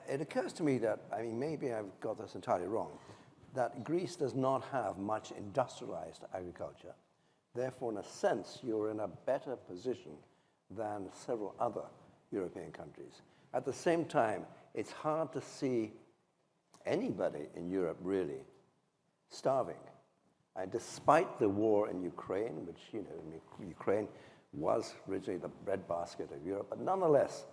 It occurs to me that, I mean, maybe I've got this entirely wrong, that Greece does not have much industrialized agriculture. Therefore, in a sense, you're in a better position than several other European countries. At the same time, it's hard to see anybody in Europe really starving. And despite the war in Ukraine, which, you know, Ukraine was originally the breadbasket of Europe, but nonetheless,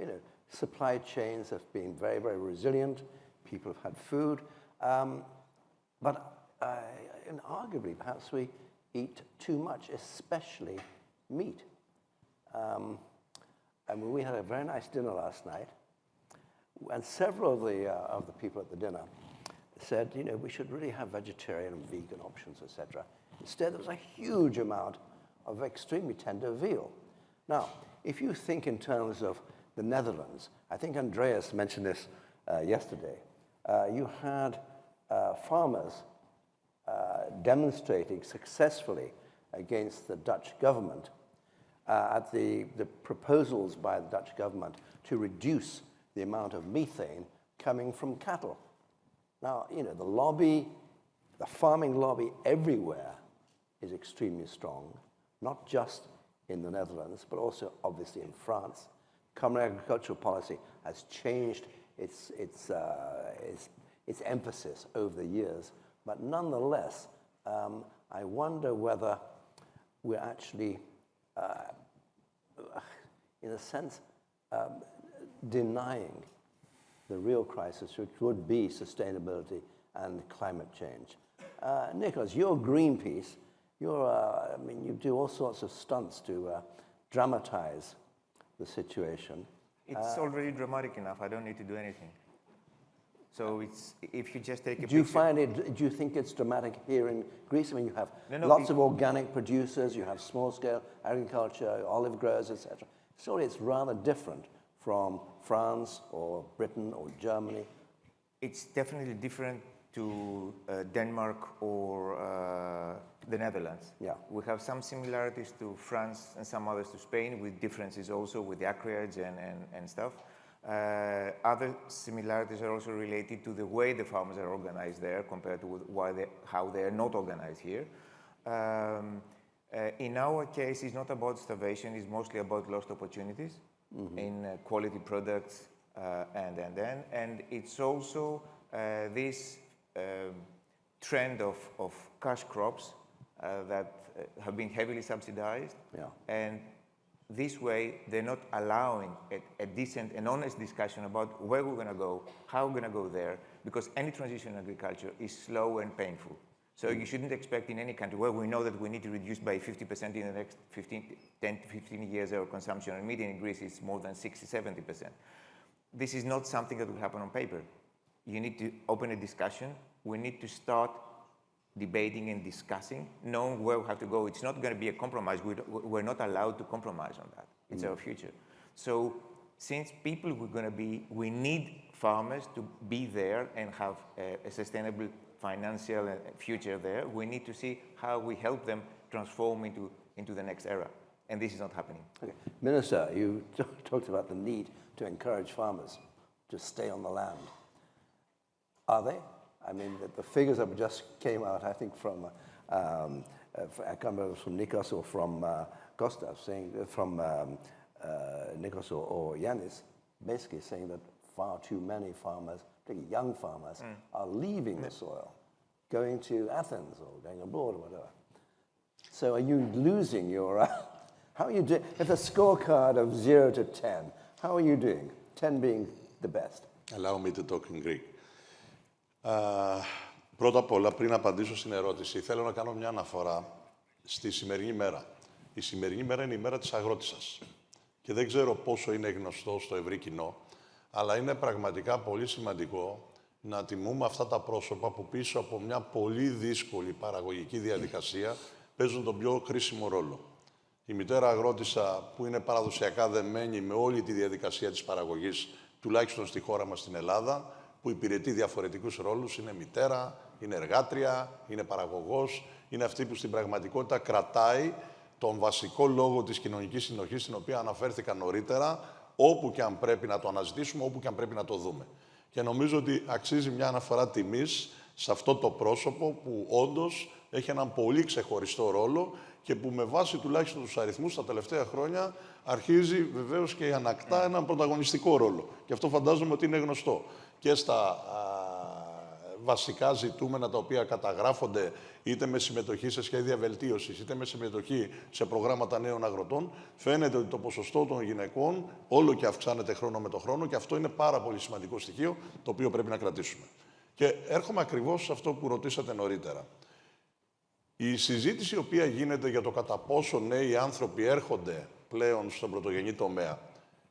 you know, supply chains have been very, very resilient. People have had food. But arguably, perhaps we eat too much, especially meat. And we had a very nice dinner last night, and several of the people at the dinner said, you know, we should really have vegetarian and vegan options, etc. Instead, there was a huge amount of extremely tender veal. Now, if you think in terms of the Netherlands, I think Andreas mentioned this yesterday, you had farmers demonstrating successfully against the Dutch government at the proposals by the Dutch government to reduce the amount of methane coming from cattle. Now, you know, the lobby, the farming lobby everywhere is extremely strong, not just in the Netherlands, but also obviously in France. Common agricultural policy has changed its emphasis over the years, but nonetheless, I wonder whether we're actually, in a sense, denying the real crisis, which would be sustainability and climate change. Nikos, you're Greenpeace. I mean, you do all sorts of stunts to dramatize the situation. It's already dramatic enough. I don't need to do anything. So it's, if you just take a do you think it's dramatic here in Greece? I mean, you have lots of organic producers, you have small-scale agriculture, olive growers, etc. Surely it's rather different from France or Britain or Germany. It's definitely different to Denmark or the Netherlands. Yeah. We have some similarities to France and some others to Spain, with differences also with the acreage and stuff. Other similarities are also related to the way the farmers are organized there compared to how they are not organized here. In our case, it's not about starvation, it's mostly about lost opportunities in quality products and it's also this trend of cash crops that have been heavily subsidized. Yeah. And this way, they're not allowing a decent and honest discussion about where we're going to go, how we're going to go there, because any transition in agriculture is slow and painful. So you shouldn't expect in any country where we know that we need to reduce by 50% in the next 10 to 15 years our consumption of meat. In Greece, it's more than 60–70%. This is not something that will happen on paper. You need to open a discussion. We need to start debating and discussing, knowing where we have to go. It's not going to be a compromise. We're not allowed to compromise on that. It's our future. So since we need farmers to be there and have a sustainable financial future there, we need to see how we help them transform into the next era. And this is not happening. Okay. Minister, you talked about the need to encourage farmers to stay on the land. Are they? I mean, the figures that just came out, I think, from, I can't remember from Nikos or from Kostas, saying from Nikos or Yiannis, basically saying that far too many farmers, particularly young farmers, are leaving the soil, going to Athens or going abroad or whatever. So are you losing your, how are you doing? If a scorecard of 0 to 10, how are you doing? 10 being the best. Allow me to talk in Greek. Πρώτα απ' όλα, πριν απαντήσω στην ερώτηση, θέλω να κάνω μια αναφορά στη σημερινή μέρα. Η σημερινή μέρα είναι η μέρα της αγρότισσας. Και δεν ξέρω πόσο είναι γνωστό στο ευρύ κοινό, αλλά είναι πραγματικά πολύ σημαντικό να τιμούμε αυτά τα πρόσωπα που πίσω από μια πολύ δύσκολη παραγωγική διαδικασία παίζουν τον πιο κρίσιμο ρόλο. Η μητέρα αγρότισσα που είναι παραδοσιακά δεμένη με όλη τη διαδικασία της παραγωγής, τουλάχιστον στη χώρα μας στην Ελλάδα, που υπηρετεί διαφορετικούς ρόλους, είναι μητέρα, είναι εργάτρια, είναι παραγωγός, είναι αυτή που στην πραγματικότητα κρατάει τον βασικό λόγο της κοινωνικής συνοχής, στην οποία αναφέρθηκα νωρίτερα, όπου και αν πρέπει να το αναζητήσουμε, όπου και αν πρέπει να το δούμε. Και νομίζω ότι αξίζει μια αναφορά τιμής σε αυτό το πρόσωπο που όντως έχει έναν πολύ ξεχωριστό ρόλο και που με βάση τουλάχιστον τους αριθμούς τα τελευταία χρόνια αρχίζει βεβαίως και ανακτά έναν πρωταγωνιστικό ρόλο. Και αυτό φαντάζομαι ότι είναι γνωστό και στα βασικά ζητούμενα τα οποία καταγράφονται είτε με συμμετοχή σε σχέδια βελτίωσης, είτε με συμμετοχή σε προγράμματα νέων αγροτών, φαίνεται ότι το ποσοστό των γυναικών όλο και αυξάνεται χρόνο με το χρόνο και αυτό είναι πάρα πολύ σημαντικό στοιχείο το οποίο πρέπει να κρατήσουμε. Και έρχομαι ακριβώς σε αυτό που ρωτήσατε νωρίτερα. Η συζήτηση η οποία γίνεται για το κατά πόσο νέοι άνθρωποι έρχονται πλέον στον πρωτογενή τομέα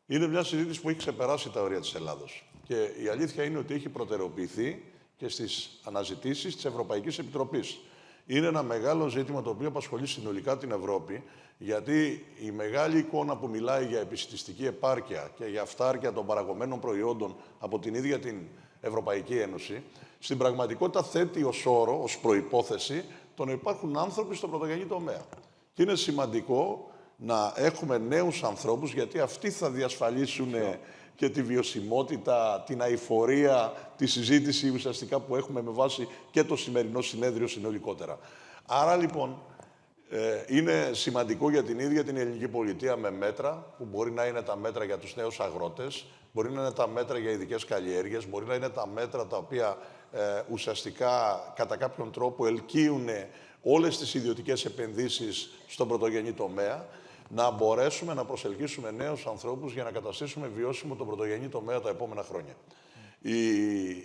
είναι μια συζήτηση που έχει ξεπεράσει τα όρια της Ελλάδος. Και η αλήθεια είναι ότι έχει προτεραιοποιηθεί και στις αναζητήσεις της Ευρωπαϊκής Επιτροπής. Είναι ένα μεγάλο ζήτημα το οποίο απασχολεί συνολικά την Ευρώπη, γιατί η μεγάλη εικόνα που μιλάει για επισιτιστική επάρκεια και για αυτάρκεια των παραγωμένων προϊόντων από την ίδια την Ευρωπαϊκή Ένωση, στην πραγματικότητα θέτει ως όρο, ως προϋπόθεση, το να υπάρχουν άνθρωποι στον πρωτογενή τομέα. Και είναι σημαντικό να έχουμε νέους ανθρώπους, γιατί αυτοί θα διασφαλίσουν και τη βιωσιμότητα, την αειφορία, τη συζήτηση ουσιαστικά που έχουμε με βάση και το σημερινό συνέδριο συνολικότερα. Άρα λοιπόν είναι σημαντικό για την ίδια την ελληνική πολιτεία με μέτρα που μπορεί να είναι τα μέτρα για τους νέους αγρότες, μπορεί να είναι τα μέτρα για ειδικές καλλιέργειες, μπορεί να είναι τα μέτρα τα οποία ουσιαστικά κατά κάποιον τρόπο ελκύουν όλες τις ιδιωτικές επενδύσεις στον πρωτογενή τομέα, να μπορέσουμε να προσελκύσουμε νέους ανθρώπους για να καταστήσουμε βιώσιμο τον πρωτογενή τομέα τα επόμενα χρόνια.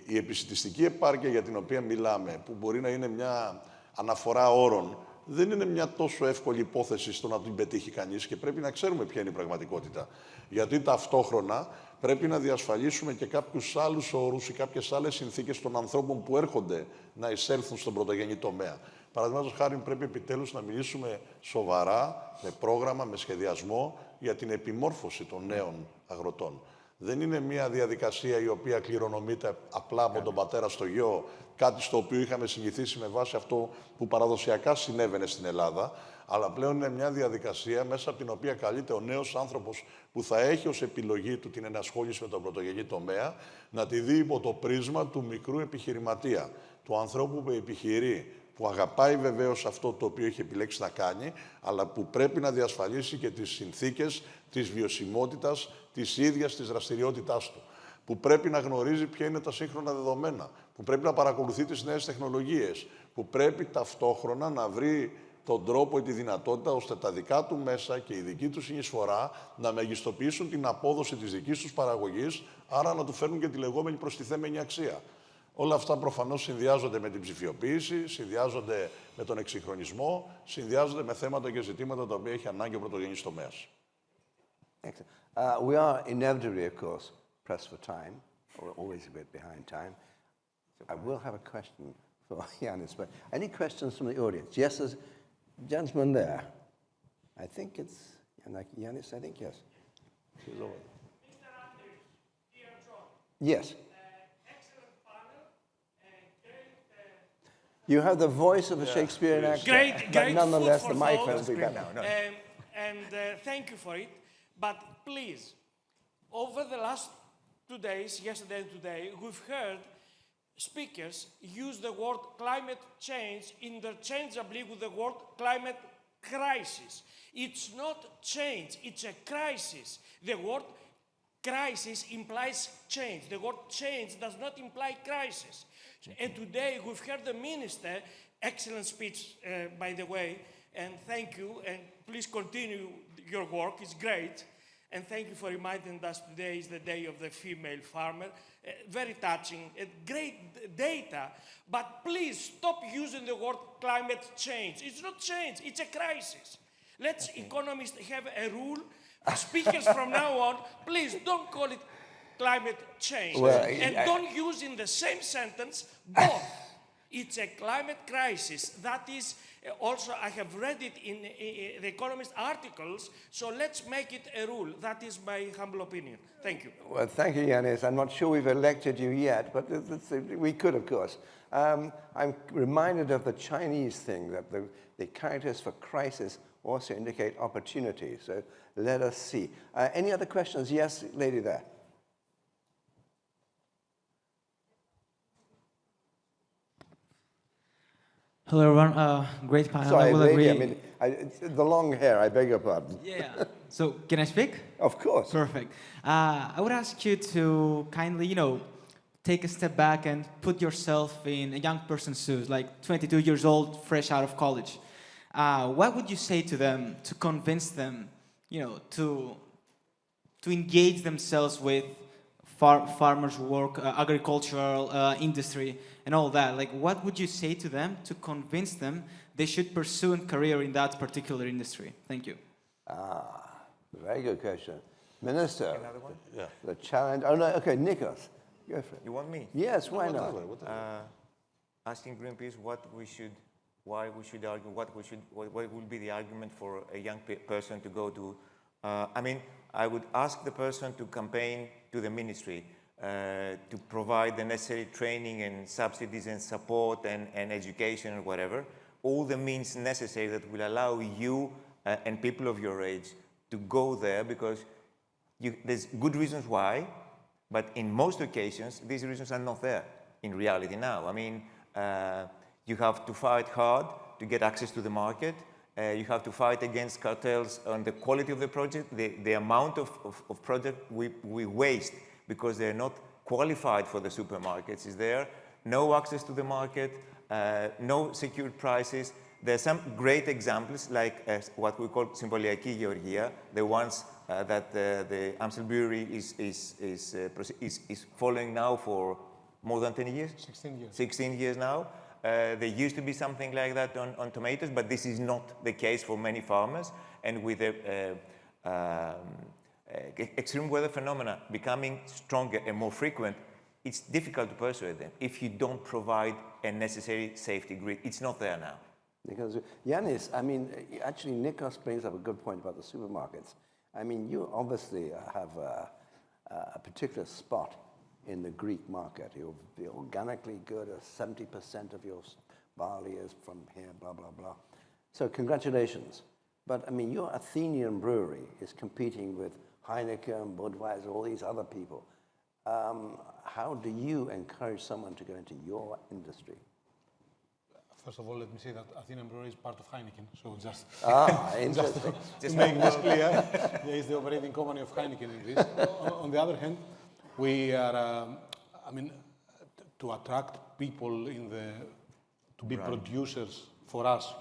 Η επισιτιστική επάρκεια για την οποία μιλάμε, που μπορεί να είναι μια αναφορά όρων, δεν είναι μια τόσο εύκολη υπόθεση στο να την πετύχει κανείς και πρέπει να ξέρουμε ποια είναι η πραγματικότητα. Γιατί ταυτόχρονα πρέπει να διασφαλίσουμε και κάποιους άλλους όρους ή κάποιες άλλες συνθήκες των ανθρώπων που έρχονται να εισέλθουν στον πρωτογενή τομέα. Παραδείγματος χάρη, πρέπει επιτέλους να μιλήσουμε σοβαρά, με πρόγραμμα, με σχεδιασμό, για την επιμόρφωση των νέων αγροτών. Δεν είναι μια διαδικασία η οποία κληρονομείται απλά από τον πατέρα στο γιο, κάτι στο οποίο είχαμε συνηθίσει με βάση αυτό που παραδοσιακά συνέβαινε στην Ελλάδα, αλλά πλέον είναι μια διαδικασία μέσα από την οποία καλείται ο νέος άνθρωπος που θα έχει ως επιλογή του την ενασχόληση με τον πρωτογενή τομέα, να τη δει υπό το πρίσμα του μικρού επιχειρηματία, του ανθρώπου που επιχειρεί, που αγαπάει βεβαίως αυτό το οποίο έχει επιλέξει να κάνει, αλλά που πρέπει να διασφαλίσει και τις συνθήκες της βιωσιμότητας της ίδιας της δραστηριότητάς του, που πρέπει να γνωρίζει ποια είναι τα σύγχρονα δεδομένα, που πρέπει να παρακολουθεί τις νέες τεχνολογίες, που πρέπει ταυτόχρονα να βρει τον τρόπο ή τη δυνατότητα ώστε τα δικά του μέσα και η δική του συνεισφορά να μεγιστοποιήσουν την απόδοση της δικής τους παραγωγής, άρα να του φέρνουν και τη λεγόμενη προστιθέμενη αξία. Όλα αυτά προφανώς συνδυάζονται με την ψηφιοποίηση, συνδυάζονται με τον εξυγχρονισμό, συνδυάζονται με θέματα και ζητήματα τα οποία έχει ανάγκη ο πρωτογενής τομέας. We are inevitably, of course, pressed for time, or always a bit behind time. I will have a question for Yiannis, but any questions from the audience? Yes, there's a gentleman there. I think it's Yiannis, I think, yes. Mr. Andrews, dear John. Yes. Excellent panel and great... You have the voice of a Shakespearean actor, but nonetheless the microphone will be better. Thank you for it. But please, over the last 2 days, yesterday and today, we've heard speakers use the word climate change interchangeably with the word climate crisis. It's not change, it's a crisis. The word crisis implies change. The word change does not imply crisis. And today we've heard the minister, excellent speech, by the way, and thank you, and please continue your work, it's great. And thank you for reminding us today is the day of the female farmer. Very touching, great data. But please stop using the word climate change. It's not change, it's a crisis. Let's economists have a rule. Speakers from now on, please don't call it climate change. Well, and don't use in the same sentence both. It's a climate crisis. That is also, I have read it in the Economist articles, so let's make it a rule. That is my humble opinion. Thank you. Well, thank you, Yiannis. I'm not sure we've elected you yet, but we could, of course. I'm reminded of the Chinese thing, that the characters for crisis also indicate opportunity. So let us see. Any other questions? Yes, lady there. Hello, everyone. Great panel. Sorry, I will lady, agree. the long hair, I beg your pardon. Yeah. So, can I speak? Of course. Perfect. I would ask you to kindly, take a step back and put yourself in a young person's shoes, like 22 years old, fresh out of college. What would you say to them to convince them, to engage themselves with farmers' work, agricultural industry, and all that? Like, what would you say to them to convince them they should pursue a career in that particular industry? Thank you. Very good question. Minister, Another one? Yeah. the challenge. Oh, no, okay, Nikos. Go for it. You want me? Yes, why not? Asking Greenpeace why we should argue, what would be the argument for a young person to go to. I would ask the person to campaign to the ministry to provide the necessary training and subsidies and support and education or whatever, all the means necessary that will allow you and people of your age to go there, because there's good reasons why, but in most occasions, these reasons are not there in reality now. You have to fight hard to get access to the market. You have to fight against cartels on the quality of the project. The amount of project we waste because they're not qualified for the supermarkets is there. No access to the market, no secured prices. There are some great examples, like what we call Symboliaki Georgia, the ones that the Amstel Brewery is following now for more than 10 years? 16 years. 16 years now. There used to be something like that on tomatoes, but this is not the case for many farmers. And with extreme weather phenomena becoming stronger and more frequent, it's difficult to persuade them if you don't provide a necessary safety grid. It's not there now. Because Yiannis, actually, Nikos brings up a good point about the supermarkets. You obviously have a particular spot in the Greek market. You're organically good. 70% of your barley is from here, blah, blah, blah. So congratulations. But, your Athenian Brewery is competing with Heineken, Budweiser, all these other people. How do you encourage someone to go into your industry? First of all, let me say that Athenian Brewery is part of Heineken, so just Interesting. to make this clear, there is the operating company of Heineken in this. On the other hand, we are, to attract people to be producers for us.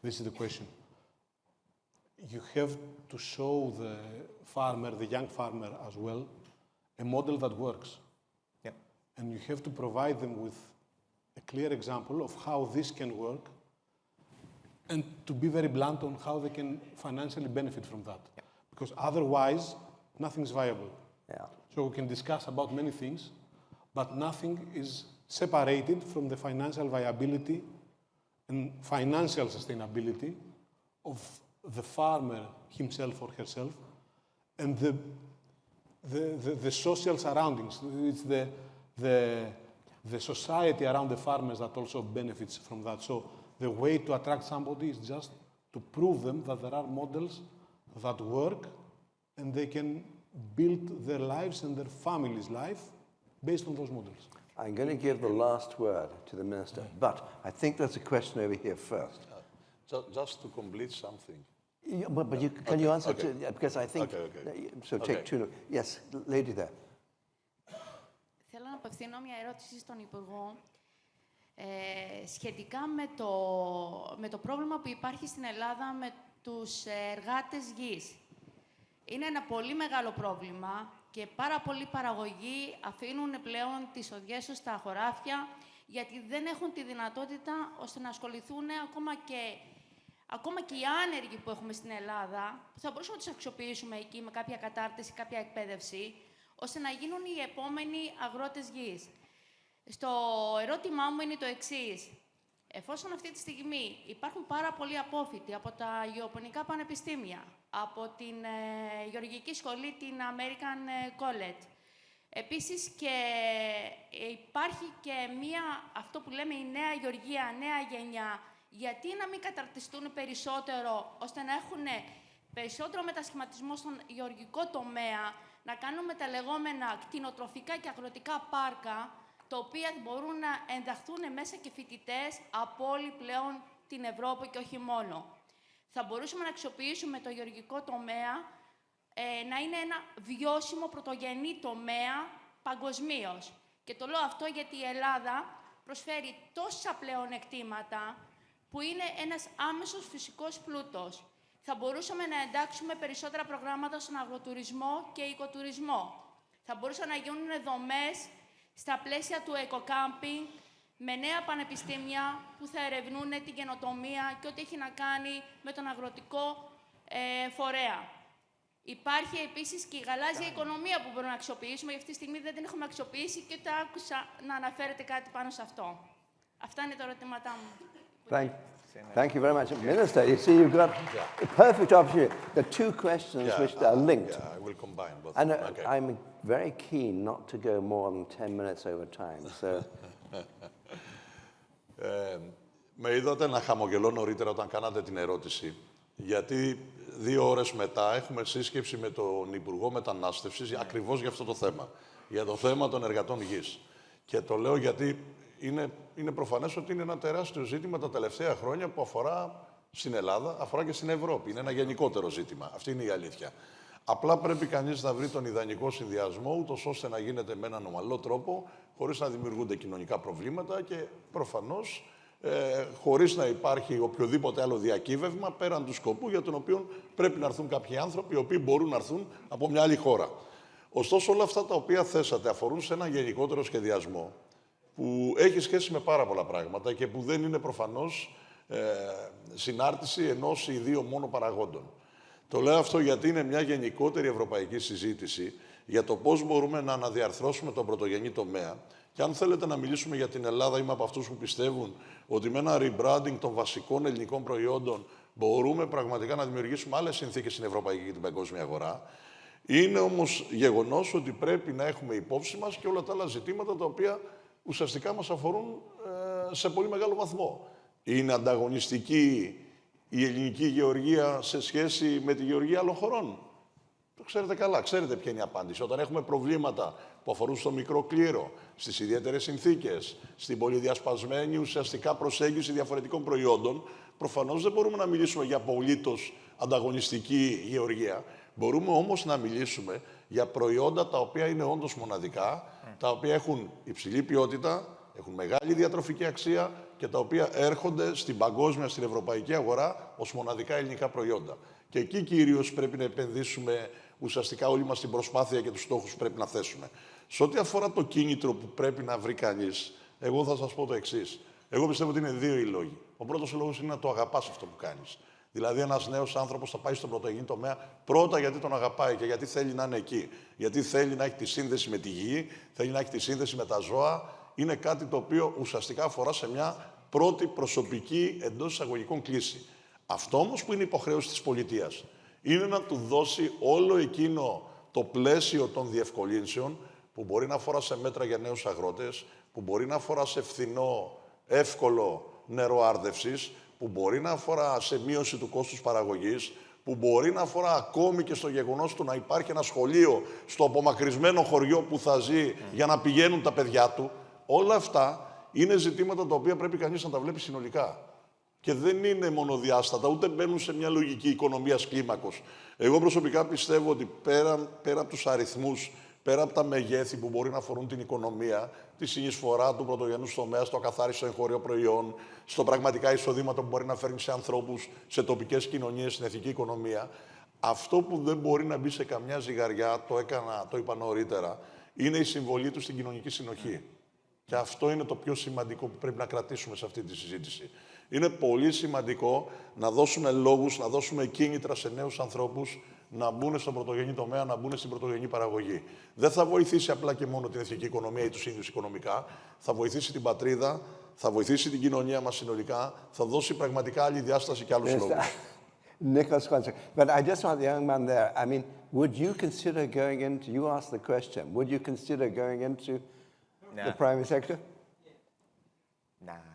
This is the question. You have to show the farmer, the young farmer as well, a model that works. Yeah. And you have to provide them with a clear example of how this can work, and to be very blunt on how they can financially benefit from that. Yeah. Because otherwise, nothing's viable. Yeah. So we can discuss about many things, but nothing is separated from the financial viability and financial sustainability of the farmer himself or herself, and the social surroundings. It's the society around the farmers that also benefits from that. So the way to attract somebody is just to prove them that there are models that work, and they can build their lives and their family's life based on those models. I'm going to give the last word to the minister, but I think there's a question over here first. Just to complete something. Yeah, but can you answer okay. because I think... Okay. So take two... Yes, lady there. Θέλω να απευθύνω μια ερώτηση στον Υπουργό σχετικά με το πρόβλημα που υπάρχει στην Ελλάδα με τους εργάτες γης. Είναι ένα πολύ μεγάλο πρόβλημα και πάρα πολλοί παραγωγοί αφήνουν πλέον τις οδιές τους στα χωράφια, γιατί δεν έχουν τη δυνατότητα ώστε να ασχοληθούν ακόμα και οι άνεργοι που έχουμε στην Ελλάδα, που θα μπορούσαμε να τους αξιοποιήσουμε εκεί με κάποια κατάρτιση, κάποια εκπαίδευση, ώστε να γίνουν οι επόμενοι αγρότες γης. Στο ερώτημά μου είναι το εξής. Εφόσον αυτή τη στιγμή υπάρχουν πάρα πολλοί απόφοιτοι από τα γεωπονικά πανεπιστήμια, από την γεωργική σχολή, την American College, επίσης και υπάρχει και αυτό που λέμε η νέα γεωργία, νέα γενιά, γιατί να μην καταρτιστούν περισσότερο, ώστε να έχουν περισσότερο μετασχηματισμό στον γεωργικό τομέα, να κάνουμε τα λεγόμενα κτηνοτροφικά και αγροτικά πάρκα, τα οποία μπορούν να ενταχθούν μέσα και φοιτητές από όλη πλέον την Ευρώπη και όχι μόνο. Θα μπορούσαμε να αξιοποιήσουμε το γεωργικό τομέα να είναι ένα βιώσιμο πρωτογενή τομέα παγκοσμίως. Και το λέω αυτό γιατί η Ελλάδα προσφέρει τόσα πλεονεκτήματα που είναι ένας άμεσος φυσικός πλούτος. Θα μπορούσαμε να εντάξουμε περισσότερα προγράμματα στον αγροτουρισμό και οικοτουρισμό. Θα μπορούσαν να γίνουν δομές στα πλαίσια του eco-camping με νέα πανεπιστήμια που θα ερευνούν την καινοτομία και ό,τι έχει να κάνει με τον αγροτικό φορέα. Υπάρχει επίσης και η γαλάζια οικονομία που μπορούμε να αξιοποιήσουμε. Για αυτή τη στιγμή δεν την έχουμε αξιοποιήσει και ούτε άκουσα να αναφέρετε κάτι πάνω σε αυτό. Αυτά είναι τα ερωτήματά μου. Thank you very much. Minister, you see, you've got a perfect opportunity. The two questions which are linked. Yeah, I will combine both. And Okay. I'm very keen not to go more than 10 minutes over time. So. Με είδατε να χαμογελώ νωρίτερα όταν κάνατε την ερώτηση, γιατί 2 ώρες μετά έχουμε σύσκεψη με τον Υπουργό Μετανάστευσης ακριβώς για αυτό το θέμα, για το θέμα των εργατών γης. Και το λέω γιατί είναι προφανές ότι είναι ένα τεράστιο ζήτημα τα τελευταία χρόνια που αφορά στην Ελλάδα, αφορά και στην Ευρώπη. Είναι ένα γενικότερο ζήτημα. Αυτή είναι η αλήθεια. Απλά πρέπει κανείς να βρει τον ιδανικό συνδυασμό, ούτως ώστε να γίνεται με έναν ομαλό τρόπο, χωρίς να δημιουργούνται κοινωνικά προβλήματα και προφανώς χωρίς να υπάρχει οποιοδήποτε άλλο διακύβευμα πέραν του σκοπού για τον οποίο πρέπει να έρθουν κάποιοι άνθρωποι οι οποίοι μπορούν να έρθουν από μια άλλη χώρα. Ωστόσο, όλα αυτά τα οποία θέσατε αφορούν σε ένα γενικότερο σχεδιασμό που έχει σχέση με πάρα πολλά πράγματα και που δεν είναι προφανώς συνάρτηση ενός ή 2 μόνο παραγόντων. Το λέω αυτό γιατί είναι μια γενικότερη ευρωπαϊκή συζήτηση για το πώς μπορούμε να αναδιαρθρώσουμε τον πρωτογενή τομέα. Και αν θέλετε να μιλήσουμε για την Ελλάδα, είμαι από αυτούς που πιστεύουν ότι με ένα rebranding των βασικών ελληνικών προϊόντων μπορούμε πραγματικά να δημιουργήσουμε άλλες συνθήκες στην ευρωπαϊκή και την παγκόσμια αγορά. Είναι όμως γεγονός ότι πρέπει να έχουμε υπόψη μας και όλα τα άλλα ζητήματα τα οποία ουσιαστικά μας αφορούν σε πολύ μεγάλο βαθμό. Είναι ανταγωνιστική η ελληνική γεωργία σε σχέση με τη γεωργία άλλων χωρών? Το ξέρετε καλά, ξέρετε ποια είναι η απάντηση. Όταν έχουμε προβλήματα που αφορούν στο μικρό κλήρο, στις ιδιαίτερες συνθήκες, στην πολυδιασπασμένη ουσιαστικά προσέγγιση διαφορετικών προϊόντων, προφανώς δεν μπορούμε να μιλήσουμε για απολύτως ανταγωνιστική γεωργία. Μπορούμε όμως να μιλήσουμε για προϊόντα τα οποία είναι όντως μοναδικά, τα οποία έχουν υψηλή ποιότητα, έχουν μεγάλη διατροφική αξία και τα οποία έρχονται στην παγκόσμια, στην ευρωπαϊκή αγορά ως μοναδικά ελληνικά προϊόντα. Και εκεί κυρίως πρέπει να επενδύσουμε ουσιαστικά όλη μας την προσπάθεια και τους στόχους που πρέπει να θέσουμε. Σε ό,τι αφορά το κίνητρο που πρέπει να βρει κανείς, εγώ θα σας πω το εξής. Εγώ πιστεύω ότι είναι 2 οι λόγοι. Ο πρώτος λόγος είναι να το αγαπάς αυτό που κάνεις. Δηλαδή, ένας νέος άνθρωπος θα πάει στον πρωτογενή τομέα πρώτα γιατί τον αγαπάει και γιατί θέλει να είναι εκεί. Γιατί θέλει να έχει τη σύνδεση με τη γη, θέλει να έχει τη σύνδεση με τα ζώα. Είναι κάτι το οποίο ουσιαστικά αφορά σε μια πρώτη προσωπική εντός εισαγωγικών κλίση. Αυτό όμως που είναι υποχρέωση της πολιτείας είναι να του δώσει όλο εκείνο το πλαίσιο των διευκολύνσεων που μπορεί να αφορά σε μέτρα για νέους αγρότες, που μπορεί να αφορά σε φθηνό, εύκολο νερό άρδευσης, που μπορεί να αφορά σε μείωση του κόστους παραγωγής, που μπορεί να αφορά ακόμη και στο γεγονός του να υπάρχει ένα σχολείο στο απομακρυσμένο χωριό που θα ζει για να πηγαίνουν τα παιδιά του. Όλα αυτά είναι ζητήματα τα οποία πρέπει κανείς να τα βλέπει συνολικά. Και δεν είναι μονοδιάστατα, ούτε μπαίνουν σε μια λογική οικονομίας κλίμακος. Εγώ προσωπικά πιστεύω ότι πέρα από τους αριθμούς, πέρα από τα μεγέθη που μπορεί να αφορούν την οικονομία, τη συνεισφορά του πρωτογενούς τομέα, στο ακαθάριστο εγχώριο προϊόν, στο πραγματικά εισοδήματα που μπορεί να φέρνει σε ανθρώπους, σε τοπικές κοινωνίες, στην εθνική οικονομία, αυτό που δεν μπορεί να μπει σε καμιά ζυγαριά, το είπα νωρίτερα, είναι η συμβολή του στην κοινωνική συνοχή. Και αυτό είναι το πιο σημαντικό που πρέπει να κρατήσουμε σε αυτή τη συζήτηση. Είναι πολύ σημαντικό να δώσουμε λόγους, να δώσουμε κίνητρα σε νέους ανθρώπους να μπουν στον πρωτογενή τομέα, να μπουν στην πρωτογενή παραγωγή. Δεν θα βοηθήσει απλά και μόνο την εθνική οικονομία ή τους ίδιους οικονομικά. Θα βοηθήσει την πατρίδα, θα βοηθήσει την κοινωνία μας συνολικά, θα δώσει πραγματικά άλλη διάσταση και άλλους λόγους. Nikos, but I just want the young man there. I mean, would you consider going into, you asked the question, would you consider going into the private sector? Nah.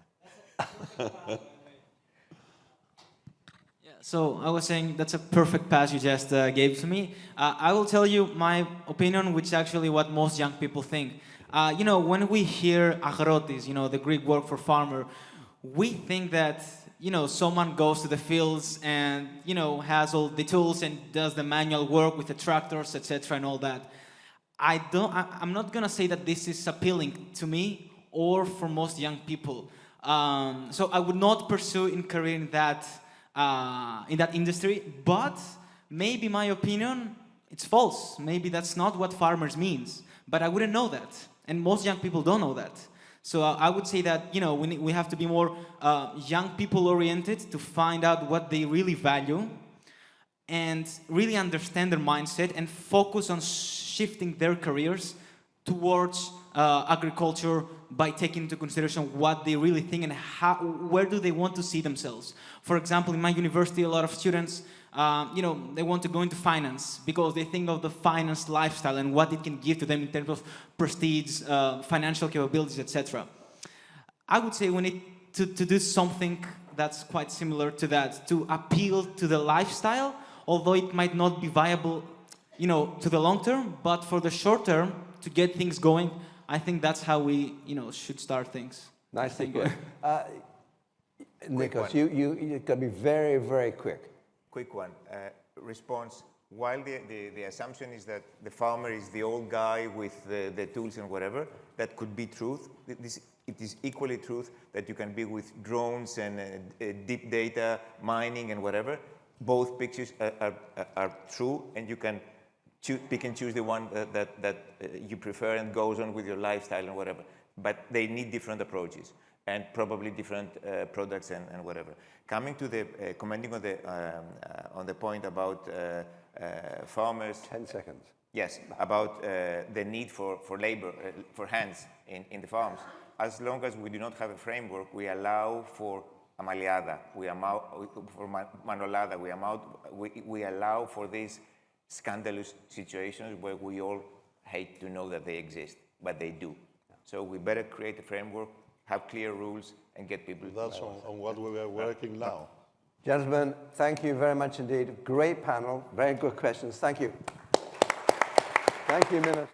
So I was saying that's a perfect pass you just gave to me. I will tell you my opinion, which is actually what most young people think. When we hear agrotis, the Greek word for farmer, we think that, someone goes to the fields and, has all the tools and does the manual work with the tractors, etc. and all that. I'm not gonna say that this is appealing to me or for most young people. So I would not pursue in career in that industry, but maybe my opinion, it's false. Maybe that's not what farmers means, but I wouldn't know that. And most young people don't know that. So I would say that, we have to be more young people oriented to find out what they really value and really understand their mindset and focus on shifting their careers towards agriculture by taking into consideration what they really think and where do they want to see themselves. For example, in my university, a lot of students, they want to go into finance because they think of the finance lifestyle and what it can give to them in terms of prestige, financial capabilities, etc. I would say we need to do something that's quite similar to that, to appeal to the lifestyle, although it might not be viable, to the long term, but for the short term, to get things going, I think that's how we, should start things. Nicely put. Nikos, you can be very, very quick. Quick one. Response. While the assumption is that the farmer is the old guy with the tools and whatever, that could be truth. It is equally truth that you can be with drones and deep data mining and whatever. Both pictures are true, and you can pick and choose the one that you prefer and goes on with your lifestyle and whatever. But they need different approaches and probably different products and whatever. Coming to the commenting on the point about farmers. 10 seconds. Yes, about the need for labor, for hands in the farms. As long as we do not have a framework, we allow for amaliada, for manolada, we allow for these scandalous situations where we all hate to know that they exist, but they do. So we better create a framework, have clear rules, and get people. That's on what we are working now. Gentlemen, thank you very much indeed. Great panel, very good questions. Thank you. Thank you, Minister.